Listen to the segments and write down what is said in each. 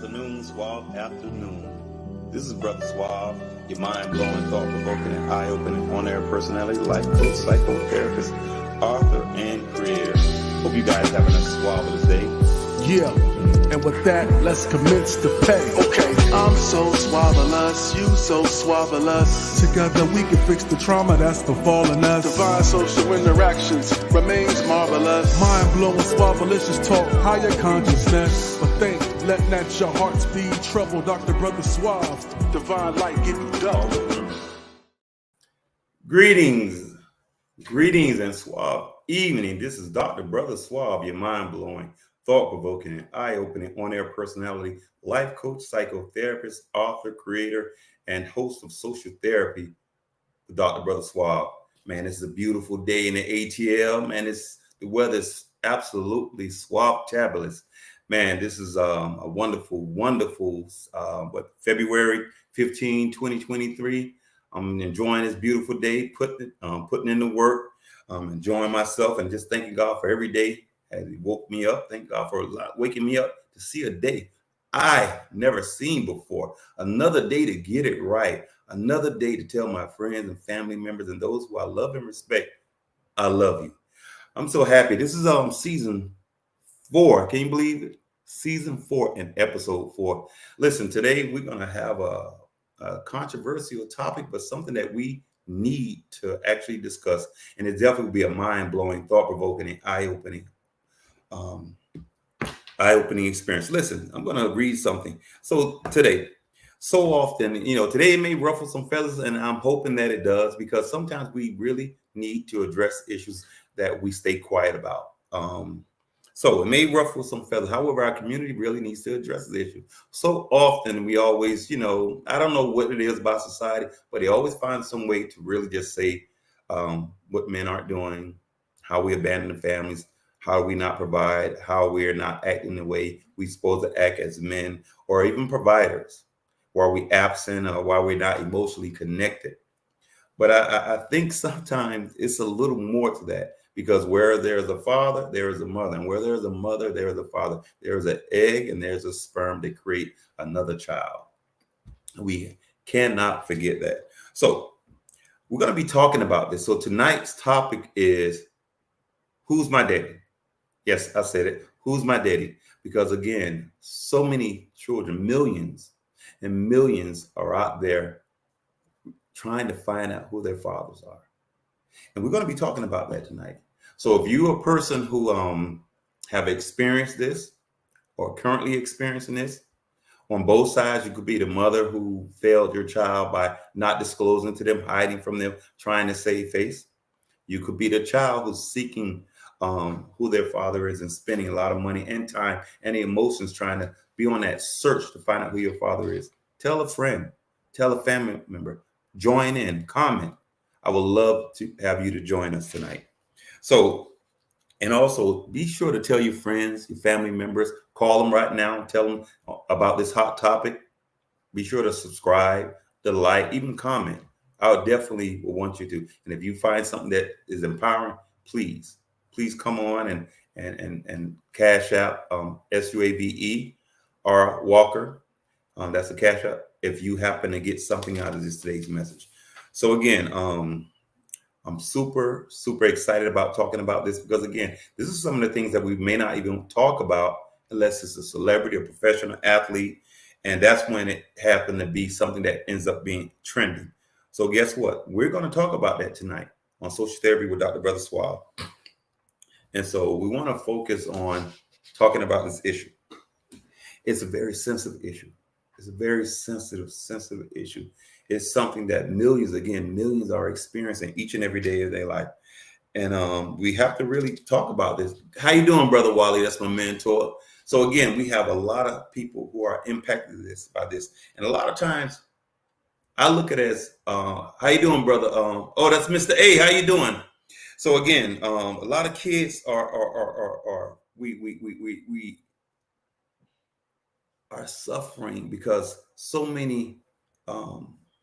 afternoon, Suave afternoon. This is Brother Suave, your mind-blowing, thought-provoking, and eye-opening on-air personality, life coach, psychotherapist, author, and creator. Hope you guys having a suavelous day. Yeah, and with that, let's commence the pay. Okay, I'm so suavelous, you so suavelous. Together we can fix the trauma that's befallen us. Divine social interactions remains marvelous. Mind-blowing, suavelicious talk, higher consciousness. But think, let not your hearts be troubled. Dr. Brother Suave, Divine light give you dough. Greetings and suave evening. This is Dr. Brother Suave, your mind-blowing, thought-provoking, and eye-opening on-air personality, life coach, psychotherapist, author, creator, and host of social therapy, Dr. Brother Suave. Man, this is a beautiful day in the ATL. Man, the weather's absolutely suave-tabulous. Man, this is a wonderful, February 15, 2023. I'm enjoying this beautiful day, putting in the work, enjoying myself, and just thanking God for every day as He woke me up. Thank God for waking me up to see a day I never seen before. Another day to get it right. Another day to tell my friends and family members and those who I love and respect, I love you. I'm so happy. This is season 4. Can you believe it? Season 4 and episode 4. Listen, today we're going to have a controversial topic, but something that we need to actually discuss. And it definitely will be a mind-blowing, thought-provoking, and eye-opening experience. Listen, I'm going to read something. So today, so often, today it may ruffle some feathers, and I'm hoping that it does, because sometimes we really need to address issues that we stay quiet about. So it may ruffle some feathers. However, our community really needs to address the issue. So often we always, I don't know what it is about society, but they always find some way to really just say what men aren't doing, how we abandon the families, how we not provide, how we're not acting the way we're supposed to act as men, or even providers, why we absent, or why we're not emotionally connected. But I think sometimes it's a little more to that. Because where there's a father, there is a mother. And where there's a mother, there is a father. There's an egg and there's a sperm to create another child. We cannot forget that. So we're going to be talking about this. So tonight's topic is, who's my daddy? Yes, I said it. Who's my daddy? Because again, so many children, millions and millions are out there trying to find out who their fathers are. And we're going to be talking about that tonight. So if you're a person who have experienced this or currently experiencing this, on both sides, you could be the mother who failed your child by not disclosing to them, hiding from them, trying to save face. You could be the child who's seeking who their father is and spending a lot of money and time and emotions trying to be on that search to find out who your father is. Tell a friend, tell a family member, join in, comment. I would love to have you to join us tonight. So, and also be sure to tell your friends, your family members, call them right now, tell them about this hot topic. Be sure to subscribe, to like, even comment. I would definitely want you to. And if you find something that is empowering, please come on and cash out SUAVE or Walker. That's the cash out if you happen to get something out of today's message. So again, I'm super excited about talking about this, because again, this is some of the things that we may not even talk about unless it's a celebrity or professional athlete. And that's when it happened to be something that ends up being trending. So guess what? We're going to talk about that tonight on Social Therapy with Dr. Brother Suave. And so we want to focus on talking about this issue. It's a very sensitive issue. It's a very sensitive issue. It's something that millions are experiencing each and every day of their life. And we have to really talk about this. How you doing, Brother Wally? That's my mentor. So again, we have a lot of people who are impacted by this. And a lot of times I look at it as, how you doing, brother? Oh, that's Mr. A. How you doing? So again, a lot of kids we are suffering because so many,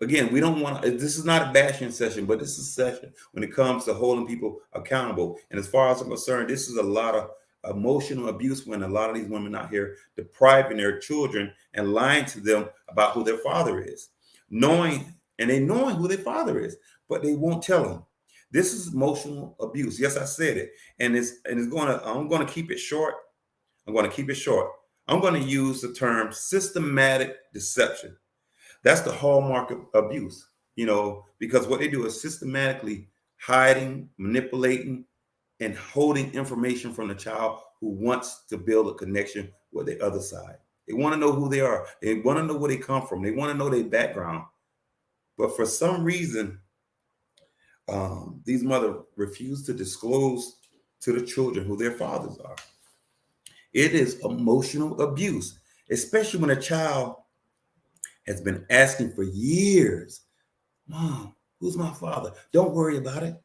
again, we don't want to, this is not a bashing session, but this is a session when it comes to holding people accountable. And as far as I'm concerned, this is a lot emotional abuse when a lot of these women out here depriving their children and lying to them about who their father is, knowing who their father is, but they won't tell them. This is emotional abuse. Yes, I said it, and it's gonna. I'm gonna keep it short. I'm gonna keep it short. I'm gonna use the term systematic deception. That's the hallmark of abuse. Because what they do is systematically hiding, manipulating, and holding information from the child who wants to build a connection with the other side. They want to know who they are. They want to know where they come from. They want to know their background. But for some reason, these mothers refuse to disclose to the children who their fathers are. It is emotional abuse, especially when a child has been asking for years, Mom, who's my father? Don't worry about it.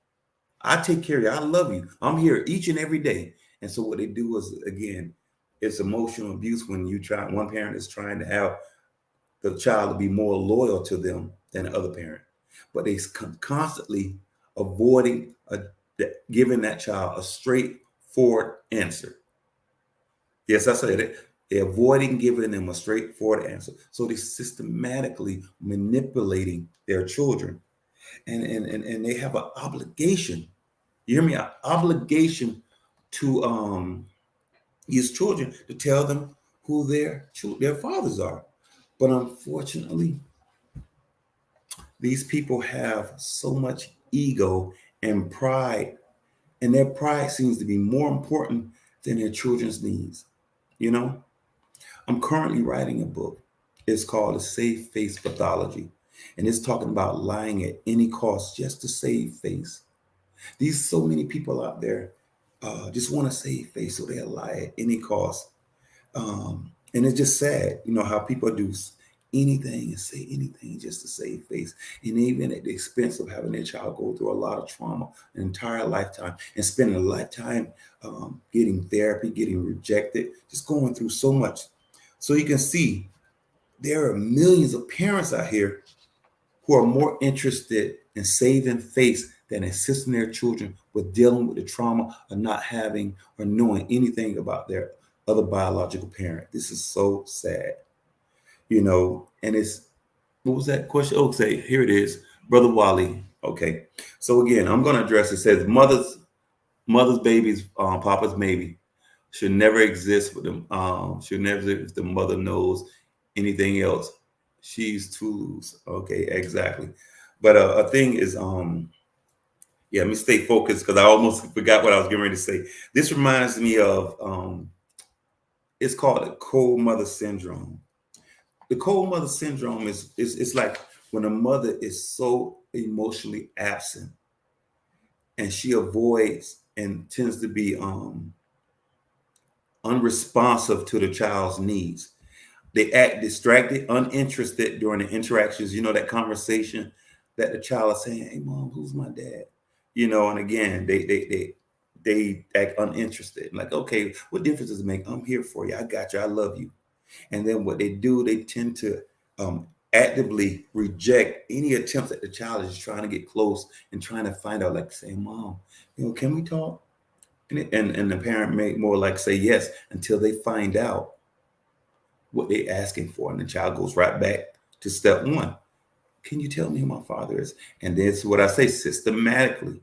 I take care of you. I love you. I'm here each and every day. And so what they do is, again, it's emotional abuse when one parent is trying to have the child to be more loyal to them than the other parent. But they constantly avoiding giving that child a straightforward answer. Yes, I said it. They're avoiding giving them a straightforward answer. So they're systematically manipulating their children. And they have an obligation. You hear me? An obligation to these children to tell them who their fathers are. But unfortunately, these people have so much ego and pride, and their pride seems to be more important than their children's needs. I'm currently writing a book. It's called A Save Face Pathology, and it's talking about lying at any cost just to save face. These so many people out there just want to save face, so they'll lie at any cost. And it's just sad, how people do anything and say anything just to save face, and even at the expense of having their child go through a lot of trauma, an entire lifetime, and spending a lifetime getting therapy, getting rejected, just going through so much. So you can see there are millions of parents out here who are more interested in saving face than assisting their children with dealing with the trauma of not having or knowing anything about their other biological parent. This is so sad, and what was that question? Oh, say, here it is, Brother Wally. Okay. So again, I'm going to address it. It says mother's babies, papa's maybe should never exist with them. Should never exist if the mother knows anything else. She's to lose. Okay, exactly. But a thing is, let me stay focused because I almost forgot what I was getting ready to say. This reminds me of, it's called the cold mother syndrome. The cold mother syndrome is like when a mother is so emotionally absent and she avoids and tends to be unresponsive to the child's needs. They act distracted, uninterested during the interactions, that conversation that the child is saying, "Hey, Mom, who's my dad?" And again, they act uninterested. Like, okay, what difference does it make? I'm here for you. I got you. I love you. And then what they do, they tend to actively reject any attempts that the child is trying to get close and trying to find out, like saying, "Mom, can we talk?" And the parent may more like say yes until they find out what they're asking for. And the child goes right back to step one. Can you tell me who my father is? And that's what I say, systematically.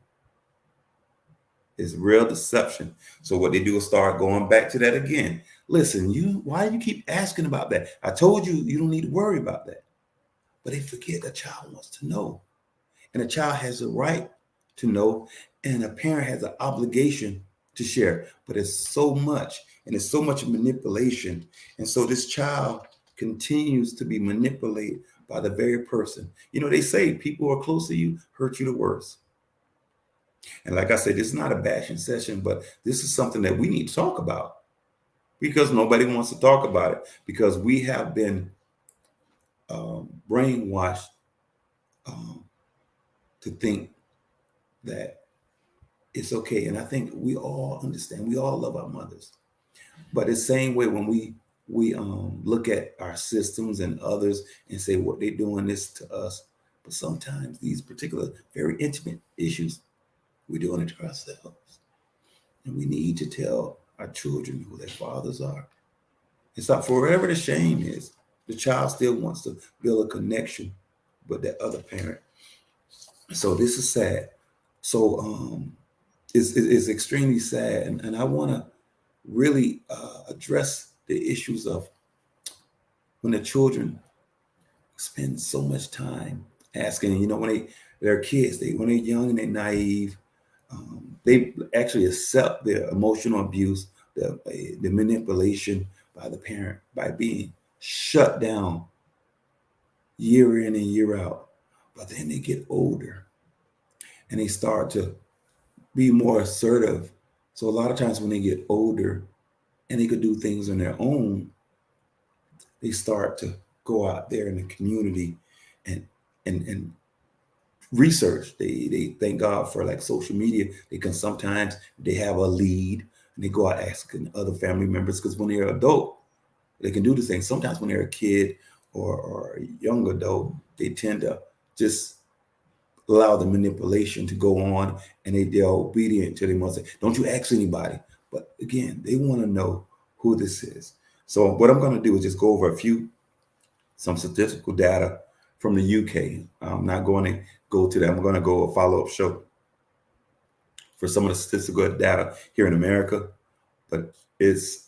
It's real deception. So what they do is start going back to that again. Listen, why do you keep asking about that? I told you you don't need to worry about that. But they forget the child wants to know. And the child has a right to know. And a parent has an obligation to share. But it's so much. And it's so much manipulation. And so this child continues to be manipulated by the very person. They say people who are close to you hurt you the worst. And like I said, this is not a bashing session, but this is something that we need to talk about because nobody wants to talk about it because we have been brainwashed to think that it's okay. And I think we all understand, we all love our mothers. But the same way when we look at our systems and others and say what they're doing this to us, but sometimes these particular very intimate issues, we're doing it to ourselves. And we need to tell our children who their fathers are. It's not wherever the shame is, the child still wants to build a connection with that other parent. So this is sad. So it's extremely sad. And I want to really address the issues of when the children spend so much time asking, when they're kids, when they're young and they're naive, they actually accept the emotional abuse, the manipulation by the parent, by being shut down year in and year out. But then they get older and they start to be more assertive. So a lot of times when they get older and they could do things on their own, they start to go out there in the community and research. They thank God for like social media. They can sometimes they have a lead and they go out asking other family members, because when they're adult, they can do the thing. Sometimes when they're a kid or a young adult, they tend to just allow the manipulation to go on, and they're obedient to their mother. Don't you ask anybody. But again, they want to know who this is. So what I'm going to do is just go over some statistical data from the UK. I'm not going to go to that. I'm going to go a follow-up show for some of the statistical data here in America, but it's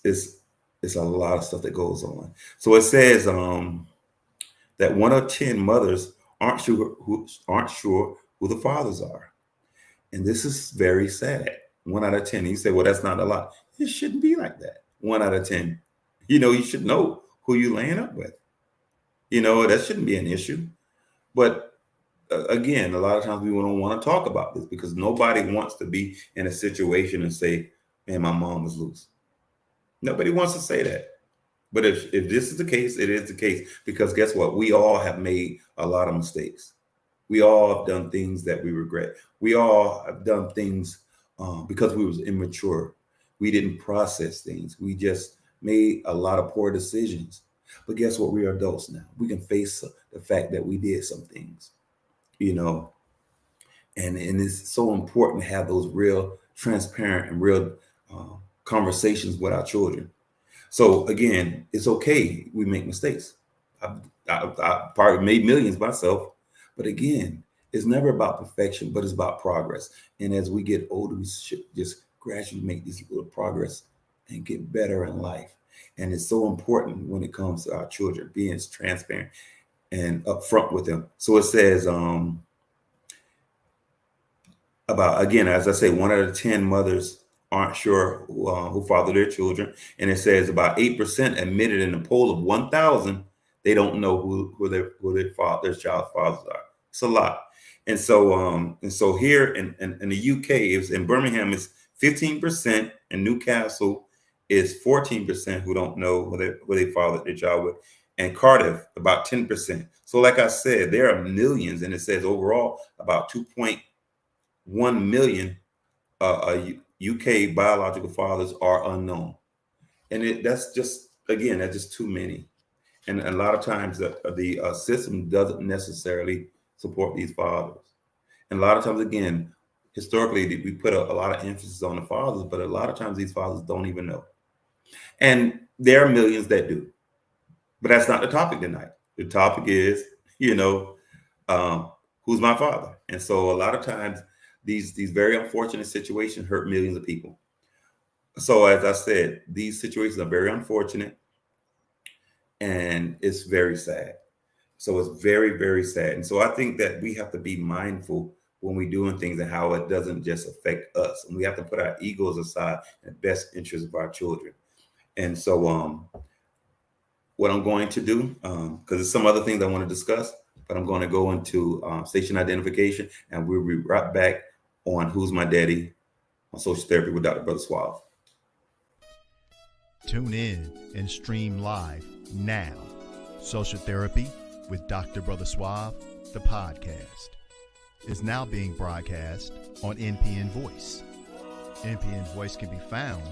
a lot of stuff that goes on. So it says that 1 of 10 mothers aren't sure who the fathers are. And this is very sad. 1 out of 10. You say, well, that's not a lot. It shouldn't be like that. 1 out of 10. You should know who you're laying up with. That shouldn't be an issue. But again, a lot of times we don't want to talk about this because nobody wants to be in a situation and say, man, my mom was loose. Nobody wants to say that. But if this is the case, it is the case, because guess what? We all have made a lot of mistakes. We all have done things that we regret. We all have done things because we was immature. We didn't process things. We just made a lot of poor decisions. But guess what? We are adults now. We can face the fact that we did some things, and it's so important to have those real, transparent, and real conversations with our children. So again, it's okay. We make mistakes. I probably made millions myself, but again, it's never about perfection, but it's about progress. And as we get older, we should just gradually make this little progress and get better in life. And it's so important when it comes to our children, being transparent and upfront with them. So it says about, again, as I say, 1 out of 10 mothers aren't sure who father their children. And it says about 8% admitted in a poll of 1,000, they don't know who their child's fathers are. It's a lot. And so here in the UK, it's in Birmingham, it's 15%, and Newcastle is 14% who don't know who they fathered their child with, and Cardiff about 10%. So like I said, there are millions, and it says overall about 2.1 million UK biological fathers are unknown, and that's just too many. And a lot of times the system doesn't necessarily support these fathers. And a lot of times, again, historically, we put a lot of emphasis on the fathers, but a lot of times these fathers don't even know. And there are millions that do. But that's not the topic tonight. The topic is, who's my father? And so a lot of times these very unfortunate situations hurt millions of people. So as I said, these situations are very unfortunate, and it's very sad. So it's very, very sad. And so I think that we have to be mindful when we're doing things and how it doesn't just affect us. And we have to put our egos aside in the best interest of our children. And so what I'm going to do, because there's some other things I want to discuss, but I'm going to go into station identification, and we'll be right back on Who's My Daddy on Social Therapy with Dr. Brother Suave. Tune in and stream live now. Social Therapy with Dr. Brother Suave, the podcast, is now being broadcast on NPN Voice. NPN Voice can be found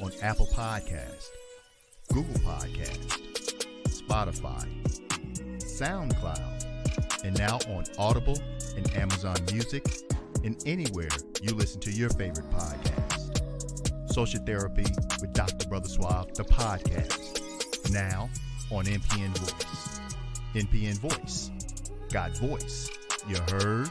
on Apple Podcast, Google Podcast, Spotify, SoundCloud, and now on Audible and Amazon Music, and anywhere you listen to your favorite podcast. Social Therapy with Dr. Brother Suave, the podcast. Now on NPN Voice. NPN Voice. Got voice. You heard?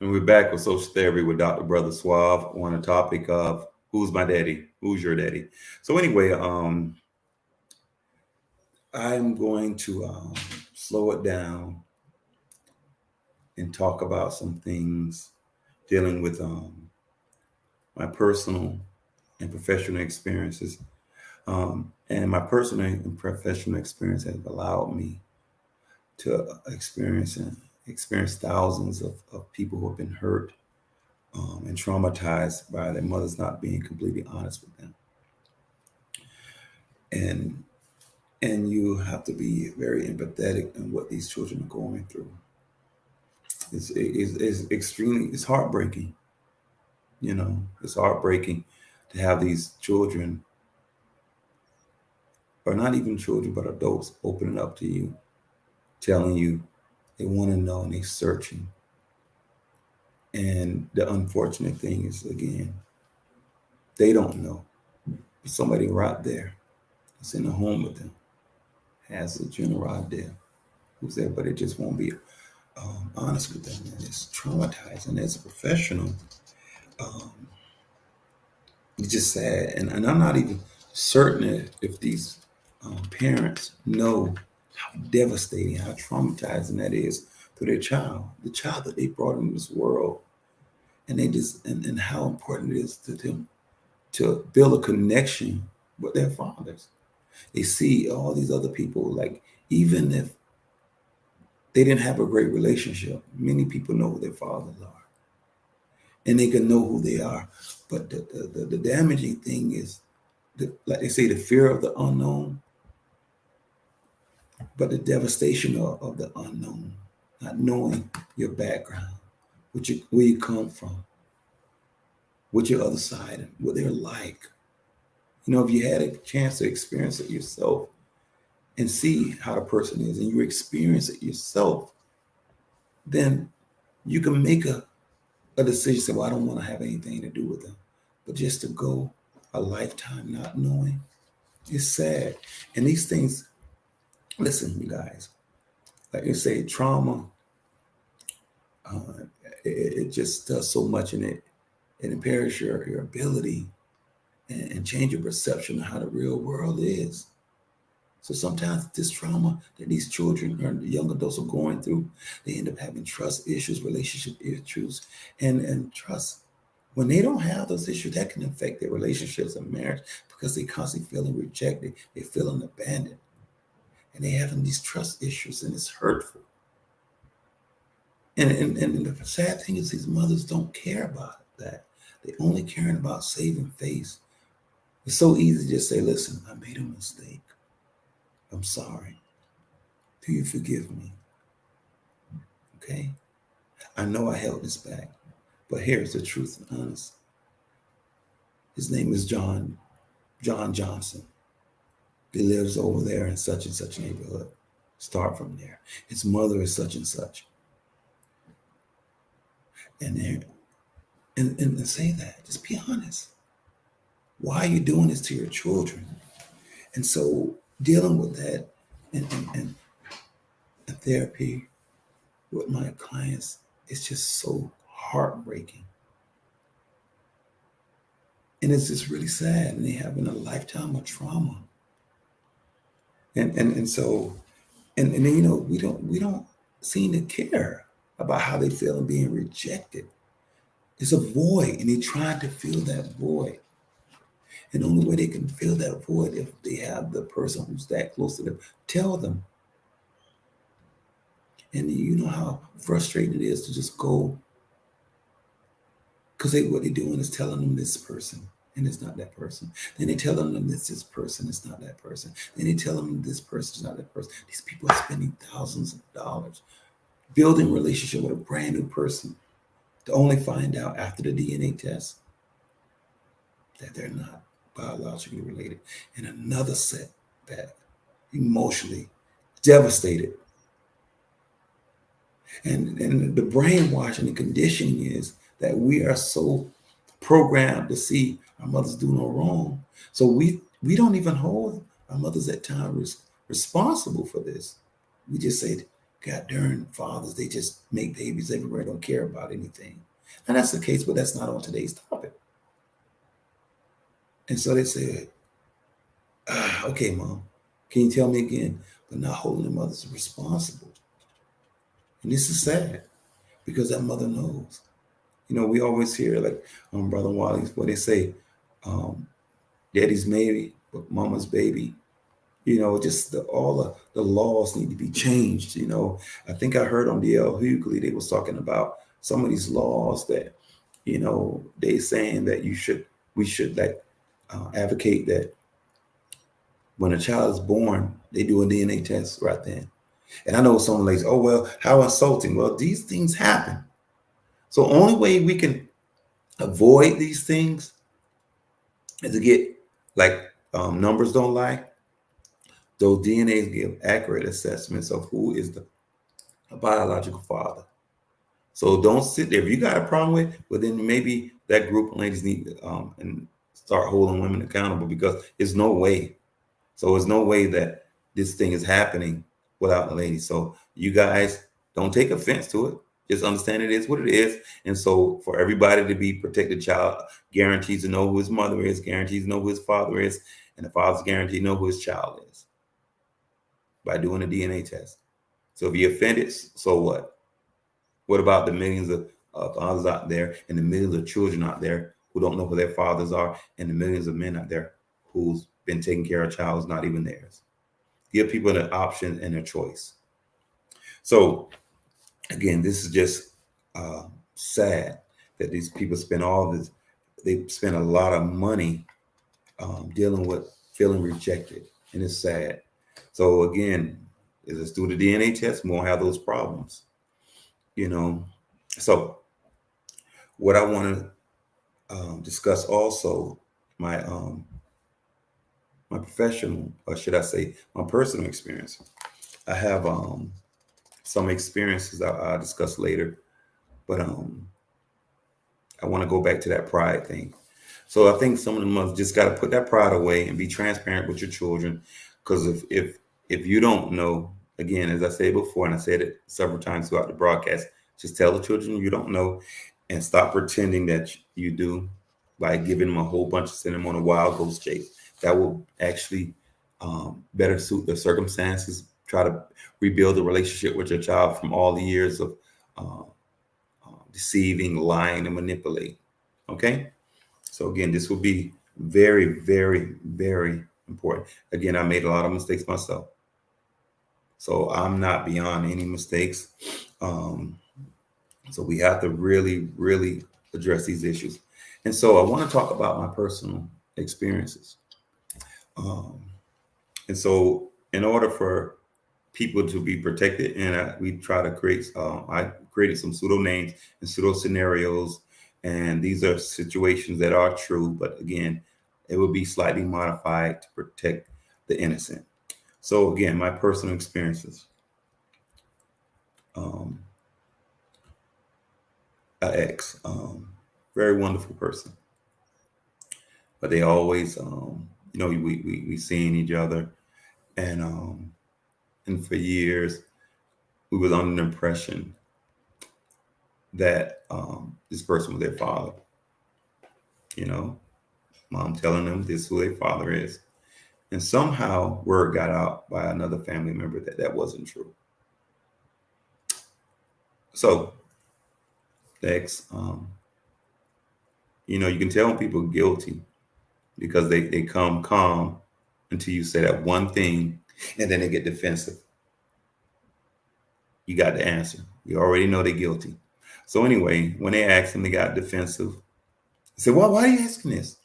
And we're back with Social Therapy with Dr. Brother Suave on the topic of who's my daddy? Who's your daddy? So anyway, I'm going to slow it down and talk about some things dealing with my personal and professional experiences. And my personal and professional experience has allowed me to experience thousands of people who have been hurt and traumatized by their mothers not being completely honest with them. And you have to be very empathetic in what these children are going through. It's extremely, it's heartbreaking. You know, it's heartbreaking to have these children, or not even children, but adults opening up to you, telling you they want to know and they're searching. And the unfortunate thing is, again, they don't know. Somebody right there that's in the home with them has a general idea who's there, but it just won't be honest with them. And it's traumatizing as a professional. It's just sad. And I'm not even certain if these parents know how devastating, how traumatizing that is to their child, the child that they brought into this world. And they just, and how important it is to them to build a connection with their fathers. They see all these other people, like, even if they didn't have a great relationship, many people know who their fathers are. And they can know who they are. But the damaging thing is, like they say, the fear of the unknown, but the devastation of the unknown, not knowing your background, where you come from, what your other side, and what they're like. You know, if you had a chance to experience it yourself and see how the person is, and you experience it yourself, then you can make a decision, say, well, I don't want to have anything to do with them. But just to go a lifetime not knowing, it's sad. And these things, listen, you guys, like you say, trauma, it just does so much, and it impairs your ability and change your perception of how the real world is. So sometimes this trauma that these children or young adults are going through, they end up having trust issues, relationship issues, and trust. When they don't have those issues, that can affect their relationships and marriage, because they constantly feeling rejected, they're feeling abandoned, and they're having these trust issues, and it's hurtful. And the sad thing is, these mothers don't care about that. They only caring about saving face. It's so easy to just say, listen, I made a mistake. I'm sorry. Do you forgive me? Okay? I know I held this back, but here's the truth and honest. His name is John Johnson. He lives over there in such and such neighborhood. Start from there. His mother is such and such. And there, and say that. Just be honest. Why are you doing this to your children? And so dealing with that and therapy with my clients is just so heartbreaking. And it's just really sad. And they're having a lifetime of trauma. And so and then we don't seem to care about how they feel and being rejected. It's a void, and they're trying to fill that void. And the only way they can fill that void if they have the person who's that close to them tell them. And you know how frustrating it is to just go, because what they're doing is telling them this person, and it's not that person. Then they tell them it's this person, it's not that person. Then they tell them this person is not that person. These people are spending thousands of dollars building a relationship with a brand new person to only find out after the DNA test that they're not biologically related. And another setback, emotionally devastated. And the brainwashing and conditioning is that we are so programmed to see our mothers do no wrong. So we don't even hold our mothers at times responsible for this. We just say, God darn fathers, they just make babies everywhere, don't care about anything. And that's the case, but that's not on today's topic. And so they say, okay, Mom, can you tell me again? But not holding the mothers responsible. And this is sad because that mother knows. We always hear like Brother Wally's, what they say, daddy's maybe, but mama's baby. Just all the laws need to be changed. I think I heard on D.L. Hughley, they was talking about some of these laws that, they saying that we should advocate that when a child is born, they do a DNA test right then. And I know some ladies, oh, well, how insulting. Well, these things happen. So only way we can avoid these things is to get, like, numbers don't lie. Those DNAs give accurate assessments of who is the biological father. So don't sit there. If you got a problem with, well, then maybe that group of ladies need to and start holding women accountable, because there's no way. So there's no way that this thing is happening without the ladies. So you guys don't take offense to it. Just understand it is what it is. And so for everybody to be protected child, guarantees to know who his mother is, guarantees to know who his father is, and the father's guaranteed to know who his child is by doing a DNA test. So if you're offended, so what? What about the millions of fathers out there and the millions of children out there who don't know who their fathers are, and the millions of men out there who's been taking care of a child who's not even theirs? Give people an option and a choice. So again, this is just sad that these people spend all this. They spend a lot of money dealing with feeling rejected, and it's sad. So again, let's do the DNA test. We won't have those problems, So what I want to discuss also, my professional, or should I say, my personal experience. I have some experiences I'll discuss later, but I want to go back to that pride thing. So I think some of the mothers just got to put that pride away and be transparent with your children, because if you don't know, again, as I said before, and I said it several times throughout the broadcast, just tell the children you don't know, and stop pretending that you do by giving them a whole bunch of, sending them on a wild goose chase. That will actually better suit the circumstances. Try to rebuild the relationship with your child from all the years of deceiving, lying, and manipulating. Okay? So again, this will be very, very, very important. Again, I made a lot of mistakes myself. So I'm not beyond any mistakes. So we have to really, really address these issues. And so I want to talk about my personal experiences. Um, and so in order for people to be protected, and we try to create, I created some pseudo names and pseudo scenarios. And these are situations that are true, but again, it will be slightly modified to protect the innocent. So again, my personal experiences. Um, an ex, very wonderful person, but they always, we seen each other, and for years we was under the impression that this person was their father. You know, mom telling them this is who their father is, and somehow word got out by another family member that that wasn't true. So the ex, you can tell when people are guilty because they come calm until you say that one thing, and then they get defensive. You got the answer. You already know they're guilty. So anyway, when they asked him, they got defensive. They said, "Well, why are you asking this?"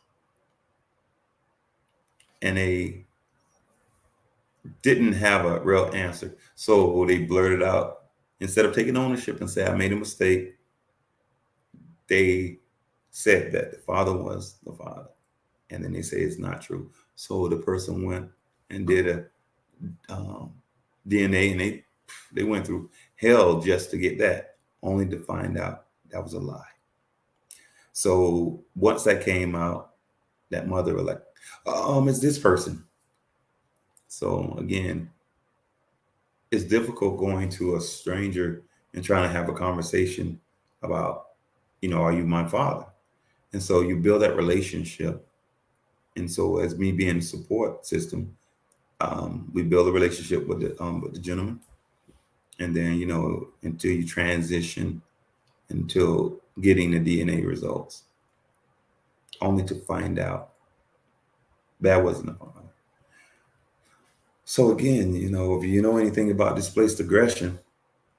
And they didn't have a real answer. So they blurted out, instead of taking ownership and say, "I made a mistake," they said that the father was the father. And then they say it's not true. So the person went and did a DNA, and they went through hell just to get that, only to find out that was a lie. So once that came out, that mother was like, it's this person. So again, it's difficult going to a stranger and trying to have a conversation about, are you my father? And so you build that relationship. And so as me being a support system, we build a relationship with the gentleman. And then, until you transition, until getting the DNA results, only to find out that wasn't the father. So again, if you know anything about displaced aggression,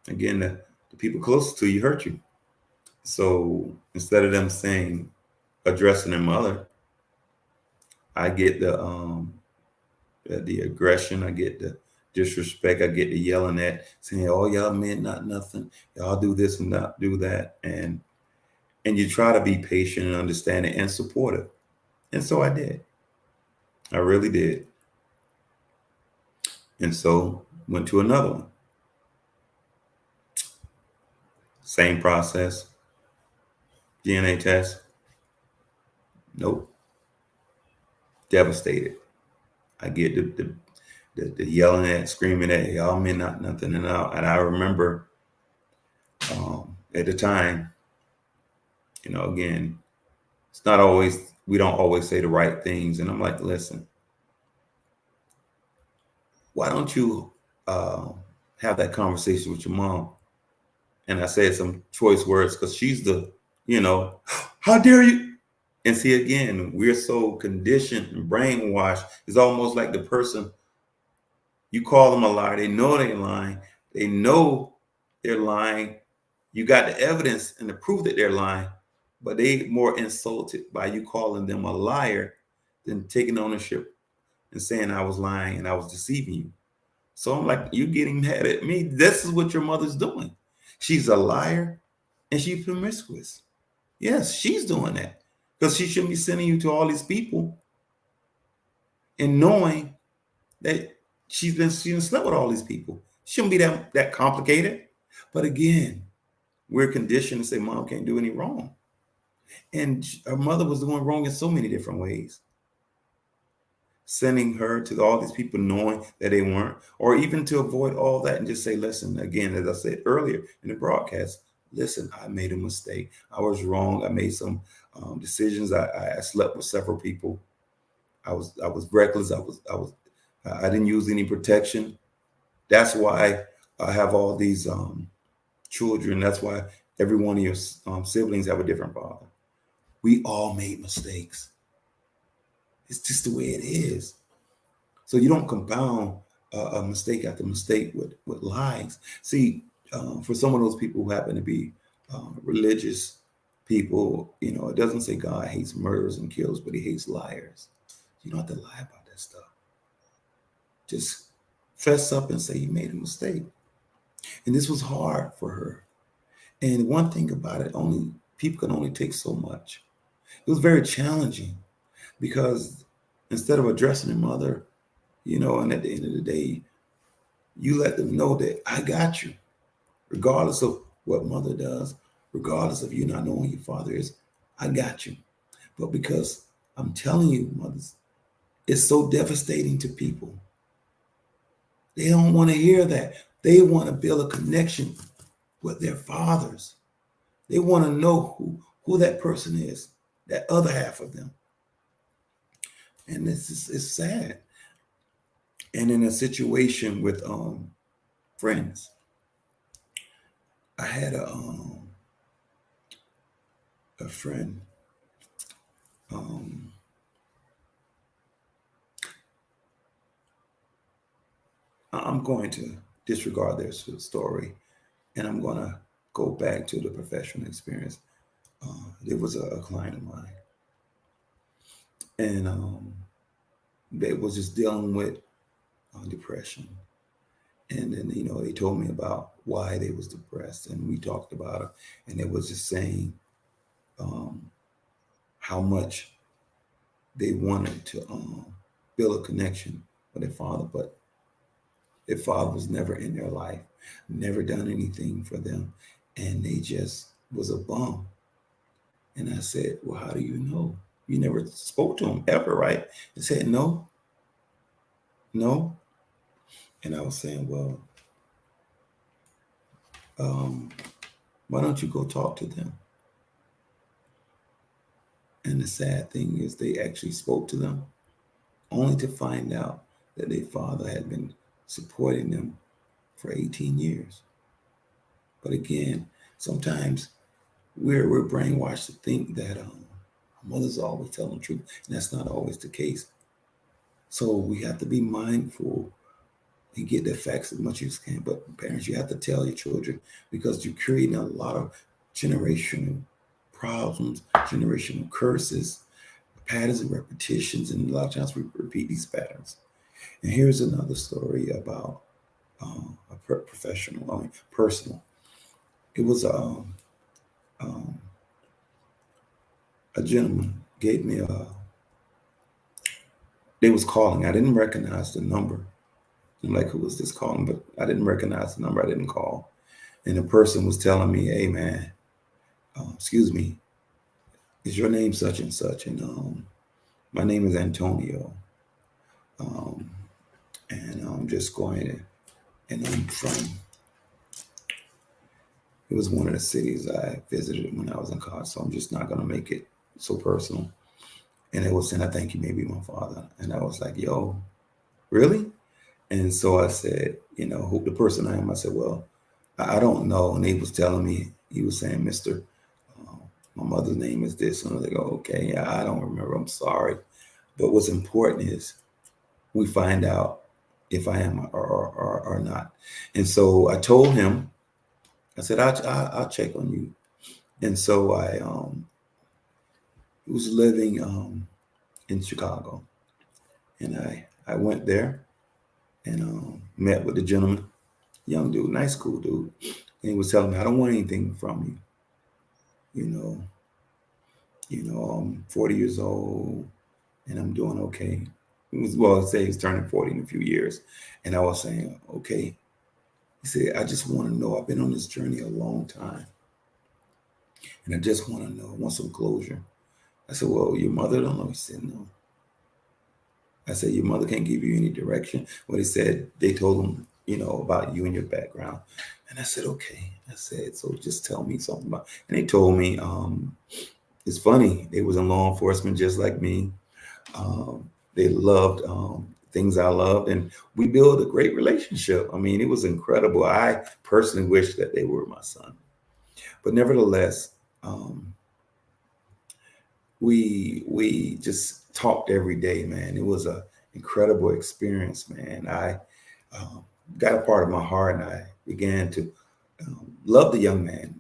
again, the people closest to you hurt you. So instead of them addressing their mother, I get the aggression, I get the disrespect, I get the yelling at, saying, "Oh, y'all men not nothing. Y'all do this and not do that." And you try to be patient and understanding and supportive. And so I did. I really did. And so went to another one. Same process. DNA test. Nope. Devastated. I get the yelling at, screaming at, "Y'all men not nothing." And I remember at the time, again, it's not always, we don't always say the right things. And I'm like, listen, why don't you have that conversation with your mom? And I said some choice words because she's the, how dare you? And see, again, we're so conditioned and brainwashed. It's almost like the person, you call them a liar. They know they're lying. They know they're lying. You got the evidence and the proof that they're lying, but they more insulted by you calling them a liar than taking ownership and saying I was lying and I was deceiving you. So I'm like, you getting mad at me? This is what your mother's doing. She's a liar and she's promiscuous. Yes, she's doing that because she shouldn't be sending you to all these people and knowing that she slept with all these people. Shouldn't be that complicated. But again, we're conditioned to say mom can't do any wrong. And her mother was doing wrong in so many different ways. Sending her to all these people knowing that they weren't, or even to avoid all that and just say, listen, again, as I said earlier in the broadcast, listen, I made a mistake. I was wrong. I made some decisions. I slept with several people. I was reckless. I didn't use any protection. That's why I have all these children. That's why every one of your siblings have a different father. We all made mistakes. It's just the way it is. So you don't compound a mistake after mistake with lies. See, for some of those people who happen to be religious people, it doesn't say God hates murderers and killers, but he hates liars. You don't have to lie about that stuff. Just fess up and say you made a mistake. And this was hard for her. And one thing about it, only people can only take so much. It was very challenging because instead of addressing their mother, and at the end of the day, you let them know that I got you, regardless of what mother does, regardless of you not knowing who your father is, I got you. But because I'm telling you, mothers, it's so devastating to people. They don't want to hear that. They want to build a connection with their fathers. They want to know who that person is, that other half of them. And it's sad. And in a situation with friends, I had a friend. I'm going to disregard their story, and I'm going to go back to the professional experience. There was a client of mine, and they was just dealing with depression. And then, they told me about why they was depressed, and we talked about it, and it was just saying how much they wanted to build a connection with their father, but their father was never in their life, never done anything for them, and they just was a bum. And I said, well, how do you know? You never spoke to him ever, right? They said, no. And I was saying, well, why don't you go talk to them? And the sad thing is they actually spoke to them only to find out that their father had been supporting them for 18 years. But again, sometimes we're brainwashed to think that mothers always tell the truth, and that's not always the case. So we have to be mindful and get the facts as much as you can. But parents, you have to tell your children, because you're creating a lot of generational problems, generational curses, patterns and repetitions, and a lot of times we repeat these patterns. And here's another story about personal. It was a gentleman gave me they was calling. I didn't recognize the number. I'm like, who was this calling? But I didn't recognize the number. I didn't call. And the person was telling me, hey, man, excuse me, is your name such and such? And my name is Antonio. And I'm just going, and I'm from, it was one of the cities I visited when I was in college. So I'm just not going to make it so personal. And it was saying, I think you may be my father. And I was like, yo, really? And so I said, who the person I am? I said, well, I don't know. And he was telling me, he was saying, Mr. My mother's name is this. And I was like, oh, okay, yeah, I don't remember. I'm sorry. But what's important is we find out if I am or not. And so I told him, I said, I'll check on you. And so I was living in Chicago. And I went there and met with the gentleman, young dude, nice, cool dude. And he was telling me, I don't want anything from you. I'm 40 years old and I'm doing okay. I'd say he's turning 40 in a few years. And I was saying, okay. He said, I just want to know, I've been on this journey a long time. And I just want to know, I want some closure. I said, well, your mother don't know. He said, no. I said, your mother can't give you any direction. Well, he said, they told him, about you and your background. And I said, okay. I said, so just tell me something about, and they told me, it's funny. They was in law enforcement just like me. They loved things I loved, and we built a great relationship. I mean, it was incredible. I personally wish that they were my son. But nevertheless, we just talked every day, man. It was an incredible experience, man. I got a part of my heart, and I began to Loved the young man,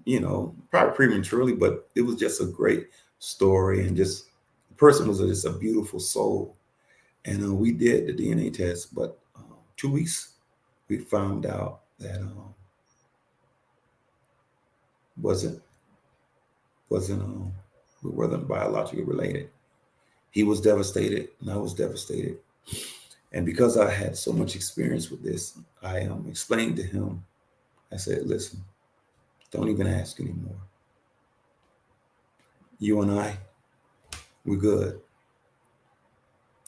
probably prematurely, but it was just a great story. And just the person was just a beautiful soul. And we did the DNA test, but 2 weeks, we found out that wasn't wasn't we wasn't biologically related. He was devastated, and I was devastated. And because I had so much experience with this, I explained to him. I said, "Listen, don't even ask anymore. You and I, we're good.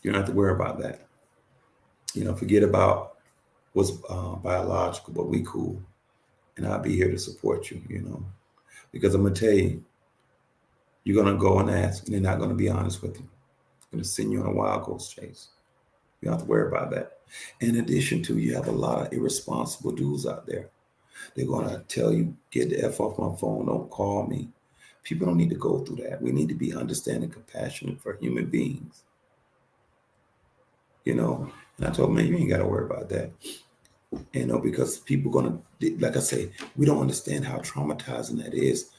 You don't have to worry about that. Forget about what's biological, but we cool, and I'll be here to support you. Because I'm gonna tell you, you're gonna go and ask, and they're not gonna be honest with you. They're gonna send you on a wild goose chase. You don't have to worry about that. In addition to, you have a lot of irresponsible dudes out there. They're gonna tell you, get the F off my phone, don't call me. People don't need to go through that. We need to be understanding, compassionate for human beings. And I told him, man, you ain't got to worry about that. Because people gonna, like I say, we don't understand how traumatizing that is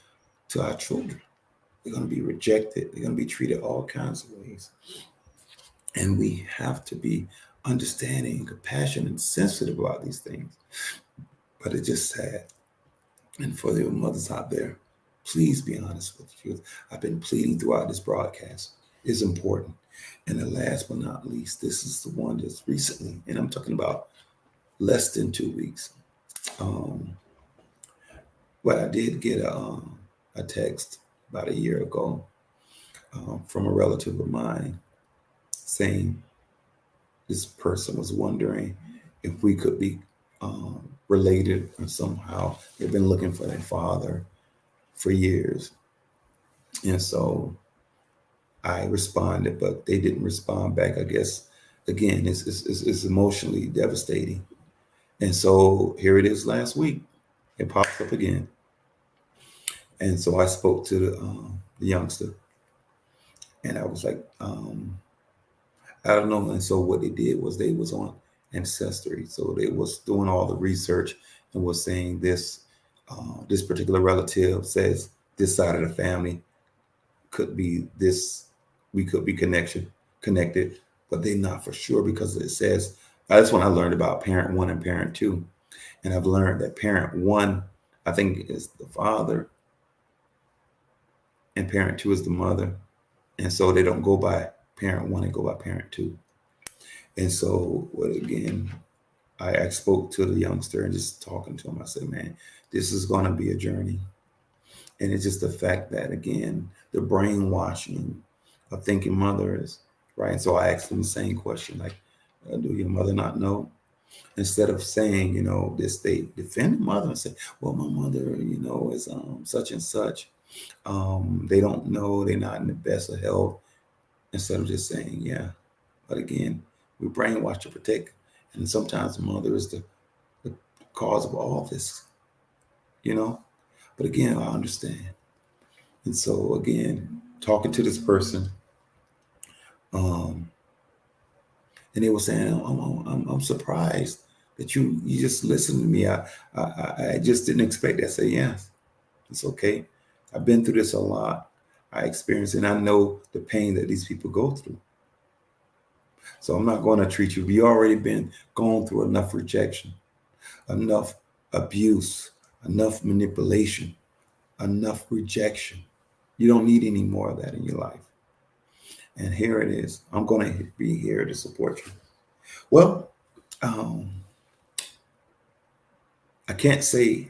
to our children. They're gonna be rejected. They're gonna be treated all kinds of ways. And we have to be understanding and compassionate and sensitive about these things. But it's just sad. And for the mothers out there, please be honest with you. I've been pleading throughout this broadcast. It's important. And the last but not least, this is the one that's recently, and I'm talking about less than 2 weeks. But I did get a text about a year ago from a relative of mine saying this person was wondering if we could be related or somehow. They've been looking for their father for years. And so I responded, but they didn't respond back. I guess, again, it's emotionally devastating. And so here it is last week. It popped up again. And so I spoke to the youngster. And I was like, I don't know. And so what they did was they was on Ancestry. So they was doing all the research and was saying this particular relative says this side of the family could be this, we could be connected, but they're not for sure because it says, that's when I learned about parent 1 and parent 2. And I've learned that parent 1, I think, is the father and parent 2 is the mother. And so they don't go by parent 1, they go by parent 2. And so, again, I spoke to the youngster and just talking to him, I said, man, this is going to be a journey. And it's just the fact that, again, the brainwashing of thinking mothers, right? And so I asked him the same question, like, do your mother not know? Instead of saying, this, they defend the mother and say, well, my mother, is such and such. They don't know, they're not in the best of health. Instead of just saying, yeah. But again, we brainwash to protect. And sometimes the mother is the cause of all this, But again, I understand. And so again, talking to this person, and they were saying, I'm surprised that you just listened to me. I just didn't expect that. I said, yes, it's okay. I've been through this a lot. I experienced it, and I know the pain that these people go through. So I'm not going to treat you. We already been going through enough rejection, enough abuse, enough manipulation, enough rejection. You don't need any more of that in your life. And here it is. I'm going to be here to support you. Well, I can't say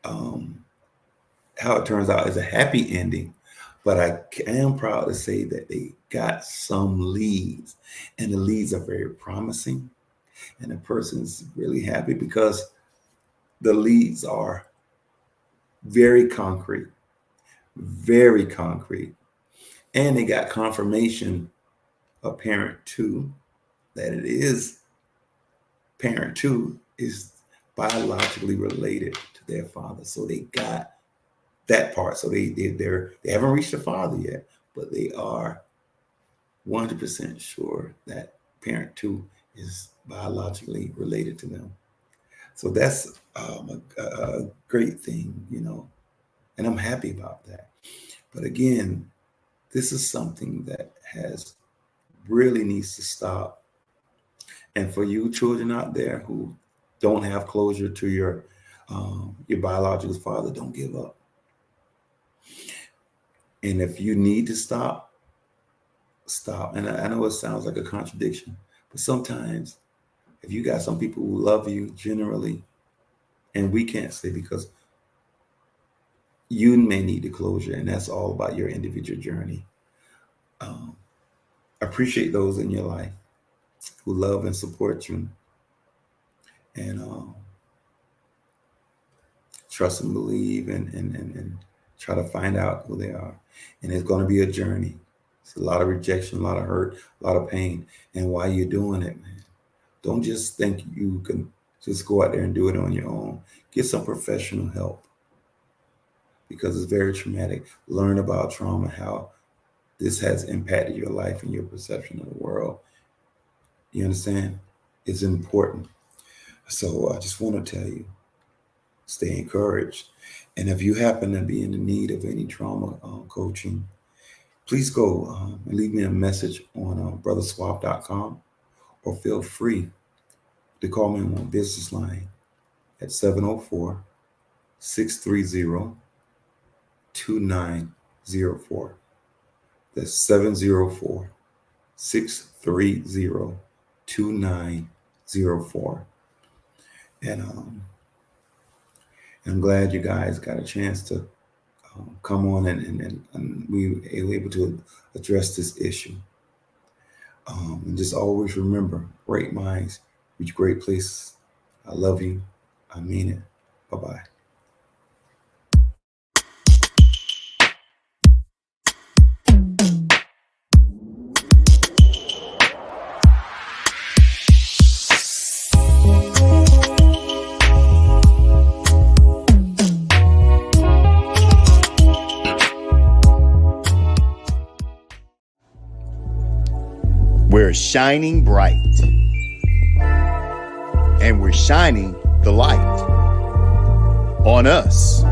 how it turns out is a happy ending, but I am proud to say that they got some leads, and the leads are very promising. And the person's really happy because the leads are very concrete, and they got confirmation of parent 2 that it is parent 2 is biologically related to their father. So they got that part. So they haven't reached the father yet, but they are 100% sure that parent 2 is biologically related to them. So that's a great thing, and I'm happy about that. But again, this is something that really needs to stop. And for you children out there who don't have closure to your biological father, don't give up. And if you need to stop. And I know it sounds like a contradiction, but sometimes if you got some people who love you generally, and we can't say because you may need the closure, and that's all about your individual journey. Appreciate those in your life who love and support you, and trust and believe, and try to find out who they are. And it's going to be a journey. It's a lot of rejection, a lot of hurt, a lot of pain. And while you're doing it, man, don't just think you can just go out there and do it on your own. Get some professional help, because it's very traumatic. Learn about trauma, how this has impacted your life and your perception of the world. You understand? It's important. So I just want to tell you, stay encouraged. And if you happen to be in the need of any trauma coaching, please go and leave me a message on brothersuave.com, or feel free to call me on my business line at 704-630-2904. That's 704-630-2904. And I'm glad you guys got a chance to come on and we were able to address this issue. And just always remember, great minds reach great places. I love you. I mean it. Bye-bye. We're shining bright, and we're shining the light on us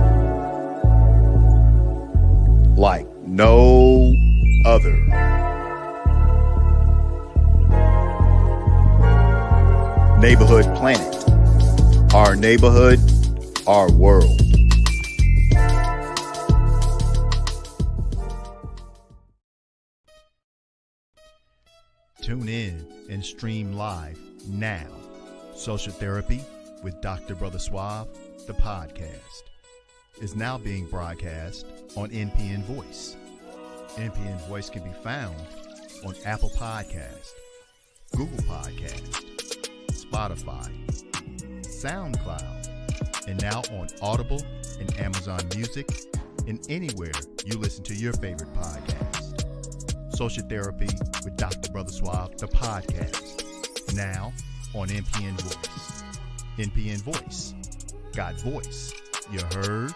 like no other. Neighborhood Planet, our neighborhood, our world. Tune in and stream live now. Social Therapy with Dr. Brother Suave, the podcast, is now being broadcast on NPN Voice. NPN Voice can be found on Apple Podcast, Google Podcast, Spotify, SoundCloud, and now on Audible and Amazon Music, and anywhere you listen to your favorite podcast. Social Therapy with Dr. Brother Suave, the podcast, now on NPN Voice. NPN Voice. Got voice. You heard?